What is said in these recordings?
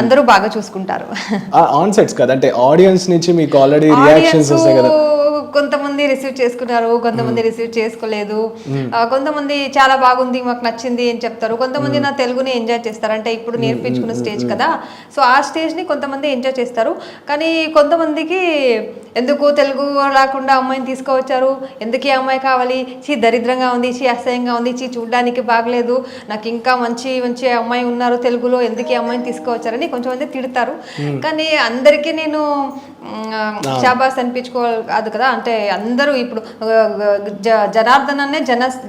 అందరూ బాగా చూసుకుంటారు. ఆన్ సెట్స్ కదా, అంటే ఆడియన్స్ నుంచి మీకు ఆల్రెడీ రియాక్షన్స్ వస్తాయి కదా. కొంతమంది రిసీవ్ చేసుకున్నారు, కొంతమంది రిసీవ్ చేసుకోలేదు. కొంతమంది చాలా బాగుంది, మాకు నచ్చింది అని చెప్తారు. కొంతమంది నా తెలుగుని ఎంజాయ్ చేస్తారు, అంటే ఇప్పుడు నేర్పించుకున్న స్టేజ్ కదా, సో ఆ స్టేజ్ని కొంతమంది ఎంజాయ్ చేస్తారు. కానీ కొంతమందికి ఎందుకు తెలుగు రాకుండా అమ్మాయిని తీసుకువచ్చారు, ఎందుకు ఈ అమ్మాయి కావాలి, చీ దరిద్రంగా ఉంది, చీ అసహ్యంగా ఉంది, చీ చూడడానికి బాగలేదు, నాకు ఇంకా మంచి మంచి అమ్మాయి ఉన్నారు తెలుగులో, ఎందుకు ఈ అమ్మాయిని తీసుకువచ్చారని కొంచెమంది తిడతారు. కానీ అందరికీ నేను షాబాస్ అనిపించుకోవాలి కాదు కదా, అంటే అందరూ ఇప్పుడు జనార్దన్ అనే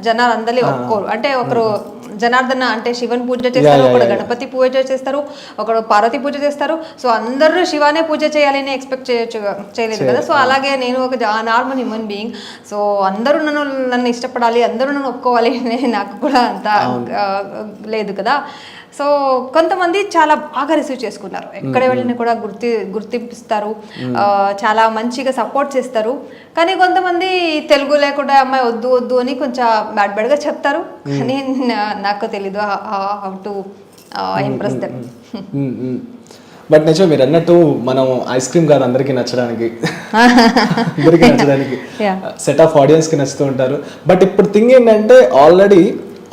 జనాలు అందరి ఒప్పుకోరు. అంటే ఒకరు జనార్దన అంటే శివన్ పూజ చేస్తారు, ఒకడు గణపతి పూజ చేస్తారు, ఒకడు పార్వతి పూజ చేస్తారు. సో అందరూ శివానే పూజ చేయాలని ఎక్స్పెక్ట్ చేయలేదు కదా. సో అలాగే నేను ఒక నార్మల్ హ్యూమన్ బీయింగ్, సో అందరూ నన్ను ఇష్టపడాలి, అందరూ నన్ను ఒప్పుకోవాలి నాకు కూడా అంత లేదు కదా. సో కొంతమంది చాలా బాగా రిసీవ్ చేసుకున్నారు, ఎక్కడ వెళ్ళినా కూడా గుర్తింపిస్తారు, చాలా మంచిగా సపోర్ట్ చేస్తారు. కానీ కొంతమంది తెలుగు లేకుండా అమ్మాయి వద్దు వద్దు అని కొంచెం బ్యాడ్గా చెప్తారు. కానీ నాకు తెలీదు how to impress them. But నిజం మీరు అన్నట్టు మనం ఐస్ క్రీమ్ కాదు అందరికీ నచ్చడానికి, సెట్ ఆఫ్ ఆడియన్స్కి నచ్చుతూ ఉంటారు. బట్ ఇప్పుడు థింగ్ ఏంటంటే ఆల్రెడీ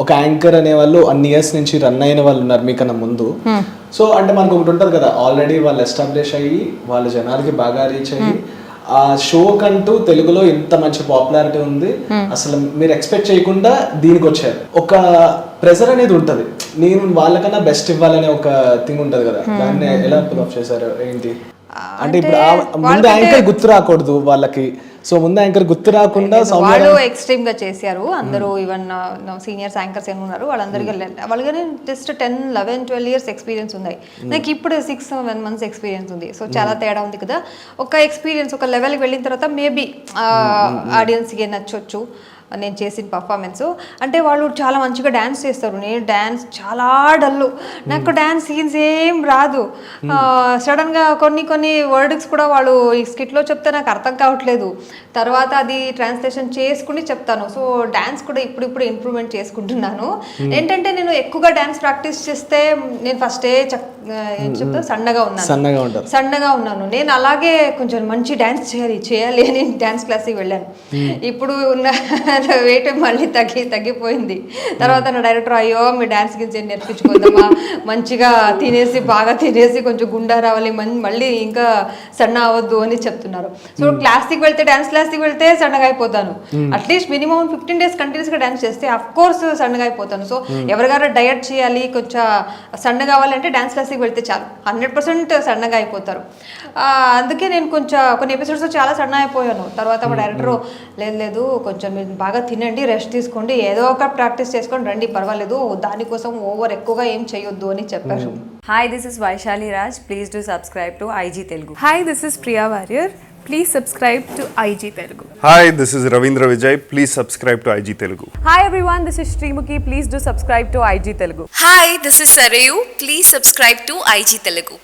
ఒక యాంకర్ అనే వాళ్ళు అన్ని ఇయర్స్ నుంచి రన్ అయిన వాళ్ళు ఉన్నారు మీకన్నా ముందు. సో అంటే మనకు ఒకటి ఉంటుంది కదా, ఆల్రెడీ వాళ్ళు ఎస్టాబ్లిష్ అయ్యి వాళ్ళ జనాలకి బాగా రీచ్ అయ్యి ఆ షో కంటూ తెలుగులో ఇంత మంచి పాపులారిటీ ఉంది, అసలు మీరు ఎక్స్పెక్ట్ చేయకుండా దీనికి వచ్చారు. ఒక ప్రెజర్ అనేది ఉంటుంది, నేను వాళ్ళకన్నా బెస్ట్ ఇవ్వాలనే ఒక థింగ్ ఉంటుంది కదా, దాన్ని ఎలా పుల్ ఆఫ్ చేశారు ఏంటి? అంటే ఇప్పుడు ముందు యాంకర్ గుర్తు రాకూడదు వాళ్ళకి, సో ముందు యాంకర్ గుర్తు రాకుండా వాళ్ళు ఎక్స్ట్రీమ్ గా చేశారు. అందరూ ఈవెన్ సీనియర్స్ యాంకర్స్ ఏమి ఉన్నారు వాళ్ళందరికీ వాళ్ళకి జస్ట్ 10-11-12 ఇయర్స్ ఎక్స్పీరియన్స్ ఉన్నాయి. నాకు ఇప్పుడు 6-7 months ఎక్స్పీరియన్స్ ఉంది. సో చాలా తేడా ఉంది కదా. ఒక ఎక్స్పీరియన్స్ ఒక లెవెల్కి వెళ్ళిన తర్వాత మేబీ ఆడియన్స్కి నచ్చొచ్చు నేను చేసిన పర్ఫార్మెన్స్. అంటే వాళ్ళు చాలా మంచిగా డ్యాన్స్ చేస్తారు, నేను డ్యాన్స్ చాలా డల్లు, నాకు డ్యాన్స్ సీన్స్ ఏం రాదు. సడన్గా కొన్ని వర్డ్స్ కూడా వాళ్ళు ఈ స్కిట్లో చెప్తే నాకు అర్థం కావట్లేదు, తర్వాత అది ట్రాన్స్లేషన్ చేసుకుని చెప్తాను. సో డ్యాన్స్ కూడా ఇప్పుడు ఇంప్రూవ్మెంట్ చేసుకుంటున్నాను. ఏంటంటే నేను ఎక్కువగా డ్యాన్స్ ప్రాక్టీస్ చేస్తే నేను ఫస్టే ఏం చెప్తా సన్నగా ఉన్నాను. నేను అలాగే కొంచెం మంచి డ్యాన్స్ చేయాలి అని డ్యాన్స్ క్లాస్కి వెళ్ళాను. ఇప్పుడు ఉన్న వెయిట్ మళ్ళీ తగ్గిపోయింది. తర్వాత నా డైరెక్టర్ అయ్యో మీ డ్యాన్స్ గిన్స్ నేర్పించుకుందామా, మంచిగా బాగా తినేసి కొంచెం గుండా రావాలి, మళ్ళీ ఇంకా సన్న అవ్వద్దు అని చెప్తున్నారు. సో క్లాస్కి వెళ్తే డ్యాన్స్ క్లాస్కి వెళ్తే సన్నగా అయిపోతాను. అట్లీస్ట్ మినిమం 15 days కంటిన్యూస్గా డ్యాన్స్ చేస్తే అఫ్ కోర్స్ సన్నగా అయిపోతాను. సో ఎవరికైనా డయట్ చేయాలి, కొంచెం సన్నగా కావాలంటే డ్యాన్స్ క్లాస్కి వెళ్తే చాలు, 100% సన్నగా అయిపోతారు. అందుకే నేను కొన్ని ఎపిసోడ్స్ చాలా సన్న అయిపోయాను. తర్వాత మా డైరెక్టర్ లేదు కొంచెం మీరు బాగా తినండి, రెస్ట్ తీసుకోండి, ఏదో ఒక ప్రాక్టీస్ చేసుకొని రండి, పర్వాలేదు, దానికోసం ఓవర్ ఎక్కువగా ఏం చేయొద్దు అని చెప్పారు. Hi, this is Vaishali Raj. Please do subscribe to IG Telugu. Hi, this is Priya Warrior. Please subscribe to IG Telugu. Hi, this is Ravindra Vijay. Please subscribe to IG Telugu. Hi everyone, this is Srimukhi. Please do subscribe to IG Telugu. Hi, this is Sarayu. Please subscribe to IG Telugu.